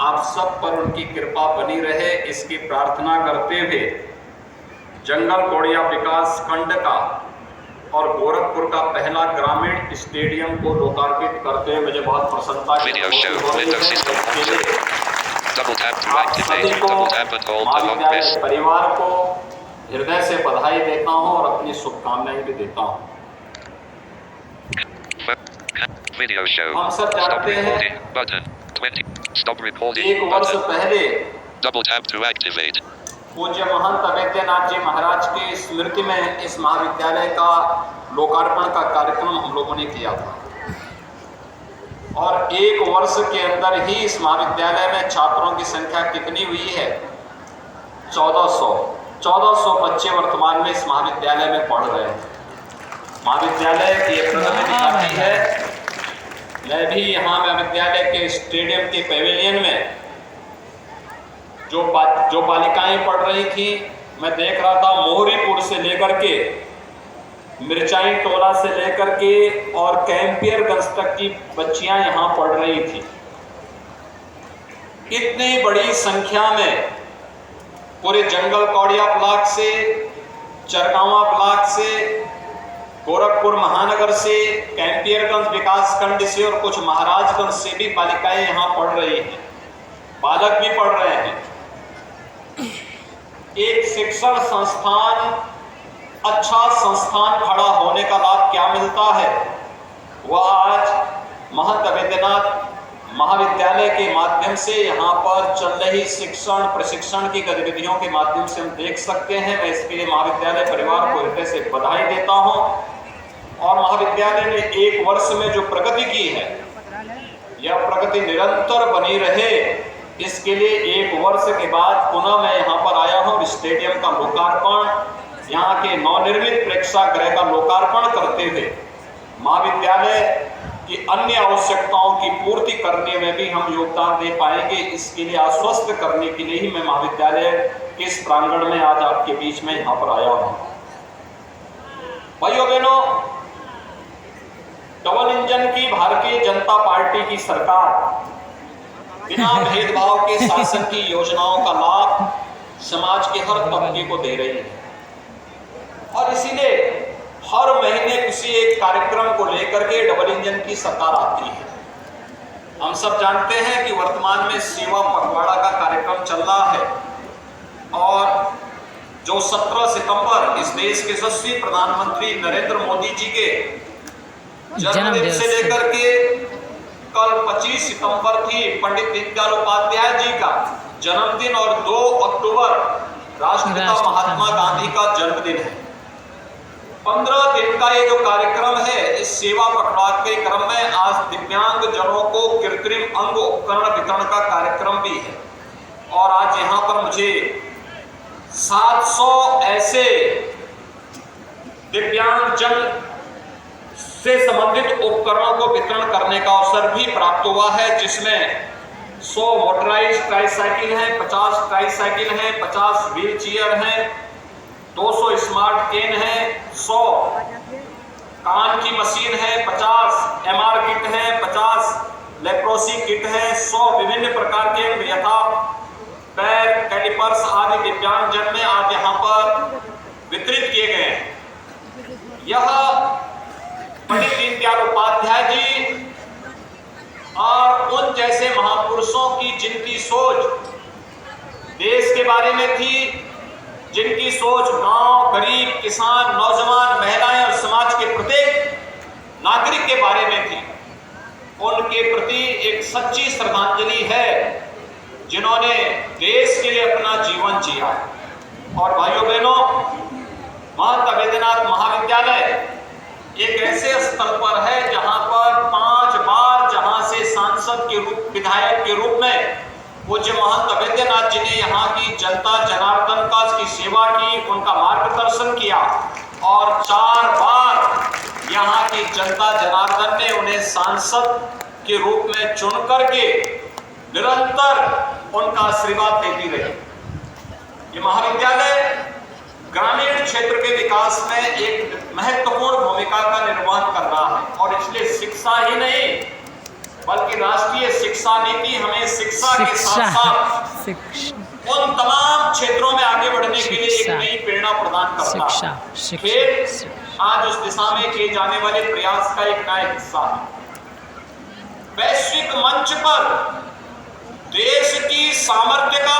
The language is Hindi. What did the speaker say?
आप सब पर उनकी कृपा बनी रहे, इसकी प्रार्थना करते हुए जंगल कौड़िया विकास खंड का और गोरखपुर का पहला ग्रामीण स्टेडियम को लोकार्पित करते हुए मुझे बहुत प्रसन्नता की महाविद्यालय परिवार को हृदय से बधाई देता हूं और अपनी शुभकामनाएं भी देता हूं। हम सब जानते हैं एक वर्ष पहले पूज्य महंत अवैद्यनाथ जी महाराज की स्मृति में इस महाविद्यालय का लोकार्पण का कार्यक्रम हम लोगों ने किया था और एक वर्ष के अंदर ही इस महाविद्यालय में छात्रों की संख्या कितनी हुई है? 1400 बच्चे वर्तमान में इस महाविद्यालय में पढ़ रहे हैं। महाविद्यालय की प्रगति दिखाती है। मैं भी यहाँ महाविद्यालय के स्टेडियम के पेविलियन में जो बालिकाएं पढ़ रही थी, मैं देख रहा था मोहरीपुर से लेकर के मिर्चाई टोला से लेकर के और कैंपियरगंज तक की बच्चियां यहाँ पढ़ रही थी। इतनी बड़ी संख्या में पूरे जंगल कौड़िया ब्लॉक से, चरगावा ब्लॉक से, गोरखपुर महानगर से, कैंपियरगंज विकास खंड से और कुछ महाराजगंज से भी बालिकाएं यहाँ पढ़ रही हैं, बालक भी पढ़ रहे हैं। एक शिक्षण संस्थान, अच्छा संस्थान खड़ा होने का लाभ क्या मिलता है? वह आज महंत अवैद्यनाथ महाविद्यालय के माध्यम से यहाँ पर चल रही शिक्षण प्रशिक्षण की गतिविधियों के माध्यम से हम देख सकते हैं। मैं इसके लिए महाविद्यालय परिवार को हृदय से बधाई देता हूँ और महाविद्यालय ने एक वर्ष में जो प्रगति की है, यह प्रगति निरंतर बनी रहे, इसके लिए एक वर्ष के बाद पुनः मैं यहाँ पर आया हूँ। स्टेडियम का लोकार्पण, यहाँ के नवनिर्मित प्रेक्षागृह का लोकार्पण करते हुए महाविद्यालय की अन्य आवश्यकताओं की पूर्ति करने में भी हम योगदान दे पाएंगे, इसके लिए आश्वस्त करने के लिए ही मैं महाविद्यालय के इस प्रांगण में आज आपके बीच में यहाँ पर आया हूँ। भाइयों बहनों, डबल इंजन की भारतीय जनता पार्टी की सरकार बिना भेदभाव के शासन की योजनाओं का लाभ समाज के हर तबके को दे रही है और इसीलिए हर महीने किसी एक कार्यक्रम को लेकर के डबल इंजन की सरकार आती है। हम सब जानते हैं कि वर्तमान में सेवा पखवाड़ा का कार्यक्रम चल रहा है और जो 17 सितंबर इस देश के यशस्वी प्रधानमंत्री नरेंद्र मोदी जी के जन्मदिन से लेकर के कल 25 सितंबर थी पंडित दीनदयाल उपाध्याय जी का जन्मदिन और 2 अक्टूबर राष्ट्रपिता महात्मा गांधी का जन्मदिन है। 15 दिन का ये जो कार्यक्रम है, इस सेवा पखवाड़ा के क्रम में आज दिव्यांग जनों को कृत्रिम अंग उपकरण वितरण का कार्यक्रम भी है और आज यहाँ पर मुझे 700 ऐसे दिव्यांग जन से संबंधित उपकरणों को वितरण करने का अवसर भी प्राप्त हुआ है, जिसमें 100 मोटराइज्ड ट्राईसाइकिल हैं, 50 ट्राईसाइकिल हैं, 50 व्हील चेयर हैं, 200 स्मार्ट केन है, 100 कान की मशीन है, 50 MR किट है, 50 लेप्रोसी किट है, 100 विभिन्न प्रकार के यथा पैर कैलिपर्स आदि दिव्यांग जन में आज यहाँ पर वितरित किए गए हैं। यह पंडित दीनदयाल उपाध्याय जी और उन जैसे महापुरुषों की जिनकी सोच देश के बारे में थी, जिनकी सोच गांव, गरीब, किसान, नौजवान, महिलाएं और समाज के प्रत्येक नागरिक के बारे में थी, उनके प्रति एक सच्ची श्रद्धांजलि है जिन्होंने देश के लिए अपना जीवन जिया। और भाइयों बहनों, महंत अवैद्यनाथ महाविद्यालय एक ऐसे स्थल पर है जहां पर 5 बार जहां से सांसद के रूप, विधायक के रूप में पूज्य महंत अवैद्यनाथ जी ने यहाँ की जनता जनार्दन का की सेवा की, उनका मार्गदर्शन किया और 4 बार यहाँ की जनता जनार्दन ने उन्हें सांसद के रूप में चुन करके निरंतर उनका आशीर्वाद देती रही। ये महाविद्यालय ग्रामीण क्षेत्र के विकास में एक महत्वपूर्ण भूमिका का निर्वहन कर रहा है और इसलिए शिक्षा ही नहीं बल्कि राष्ट्रीय शिक्षा नीति हमें शिक्षा के साथ साथ उन तमाम क्षेत्रों में आगे बढ़ने के लिए एक नई प्रेरणा प्रदान करता है। खेल आज उस दिशा में किए जाने वाले प्रयास का एक नया हिस्सा है। वैश्विक मंच पर देश की सामर्थ्य का